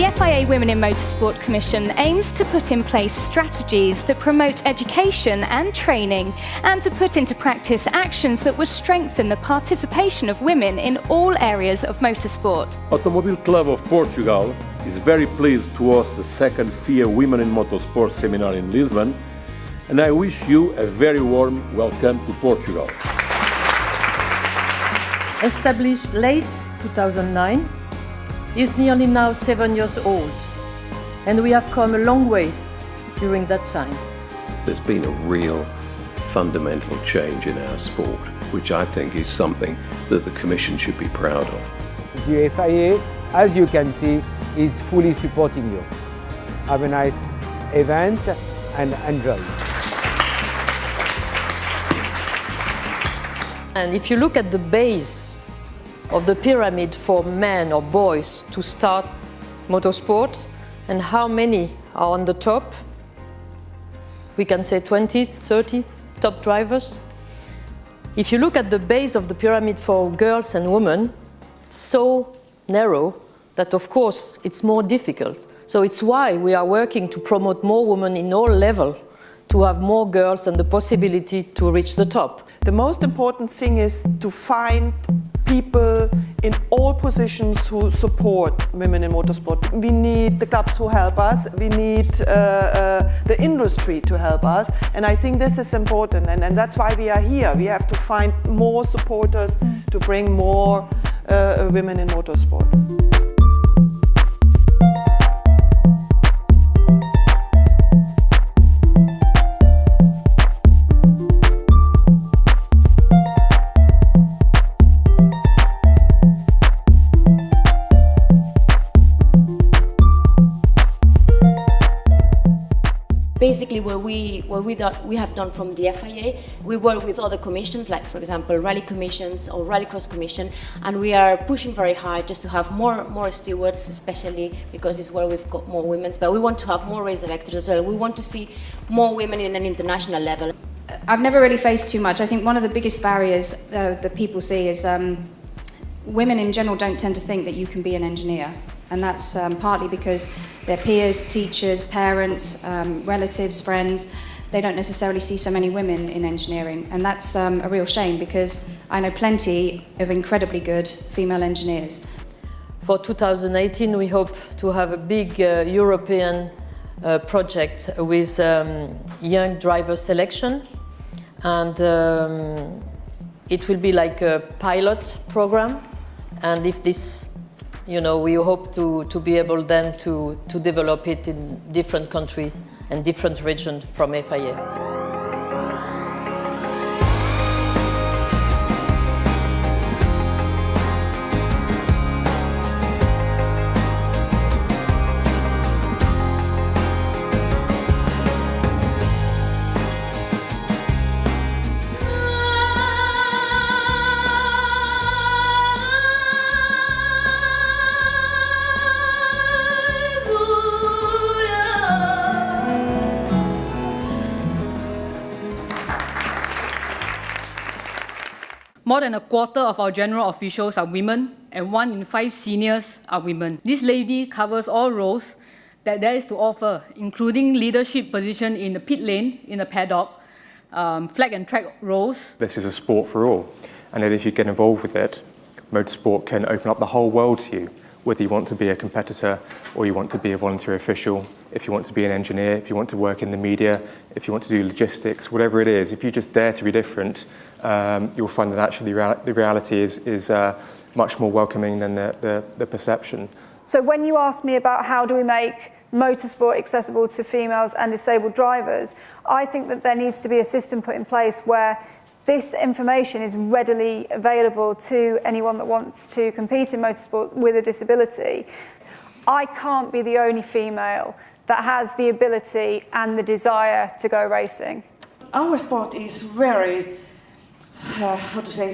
The FIA Women in Motorsport Commission aims to put in place strategies that promote education and training, and to put into practice actions that would strengthen the participation of women in all areas of motorsport. Automobile Club of Portugal is very pleased to host the second FIA Women in Motorsport seminar in Lisbon, and I wish you a very warm welcome to Portugal. Established late 2009, is nearly now 7 years old, and we have come a long way during that time. There's been a real fundamental change in our sport, which I think is something that the Commission should be proud of. The FIA, as you can see, is fully supporting you. Have a nice event and enjoy. And if you look at the base of the pyramid for men or boys to start motorsport and how many are on the top, we can say 20, 30 top drivers. If you look at the base of the pyramid for girls and women, so narrow that of course it's more difficult. So it's why we are working to promote more women in all levels, to have more girls and the possibility to reach the top. The most important thing is to find people in all positions who support women in motorsport. We need the clubs who help us, we need the industry to help us, and I think this is important, and that's why we are here. We have to find more supporters to bring more women in motorsport. Basically, what we have done from the FIA, we work with other commissions, like for example rally commissions or rallycross commission, and we are pushing very hard just to have more stewards, especially because it's where we've got more women. But we want to have more race directors as well. We want to see more women in an international level. I've never really faced too much. I think one of the biggest barriers that people see is women in general don't tend to think that you can be an engineer. And that's partly because their peers, teachers, parents, relatives, friends, they don't necessarily see so many women in engineering. And that's a real shame, because I know plenty of incredibly good female engineers. For 2018, we hope to have a big European project with young driver selection. And it will be like a pilot program. And if this, we hope to be able then to develop it in different countries and different regions from FIA. More than a quarter of our general officials are women, and 1 in 5 seniors are women. This lady covers all roles that there is to offer, including leadership position in the pit lane, in the paddock, flag and track roles. This is a sport for all, and if you get involved with it, motorsport can open up the whole world to you, whether you want to be a competitor or you want to be a volunteer official, if you want to be an engineer, if you want to work in the media, if you want to do logistics, whatever it is, if you just dare to be different, you'll find that actually the reality is much more welcoming than the perception. So when you ask me about how do we make motorsport accessible to females and disabled drivers, I think that there needs to be a system put in place where this information is readily available to anyone that wants to compete in motorsport with a disability. I can't be the only female that has the ability and the desire to go racing. Our sport is very,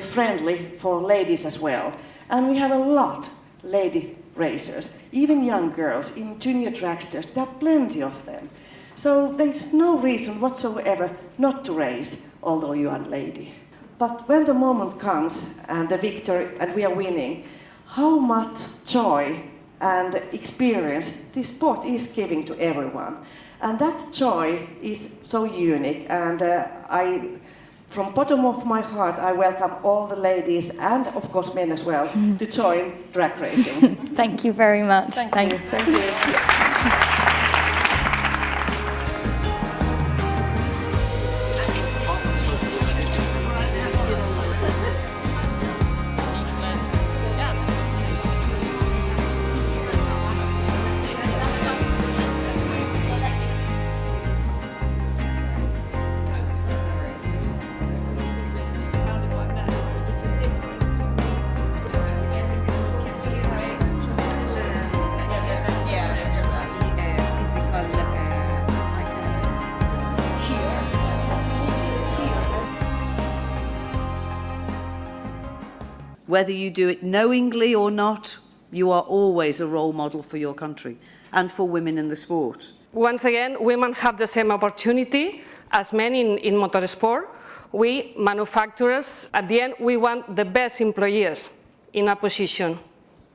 friendly for ladies as well. And we have a lot of lady racers, even young girls in junior dragsters. There are plenty of them. So there's no reason whatsoever not to race, although you are a lady. But when the moment comes and the victory and we are winning, how much joy and experience this sport is giving to everyone. And that joy is so unique, and from bottom of my heart, I welcome all the ladies and of course men as well to join drag racing. Thank you very much. Thanks. Thank you. Whether you do it knowingly or not, you are always a role model for your country and for women in the sport. Once again, women have the same opportunity as men in motorsport. We manufacturers, at the end, we want the best employees in a position,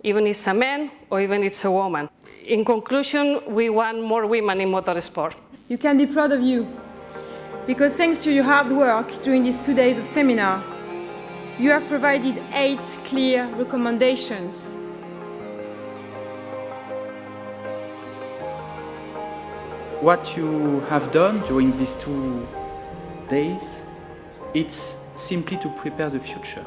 even if it's a man or even if it's a woman. In conclusion, we want more women in motorsport. You can be proud of you, because thanks to your hard work during these 2 days of seminar, you have provided 8 clear recommendations. What you have done during these 2 days, it's simply to prepare the future.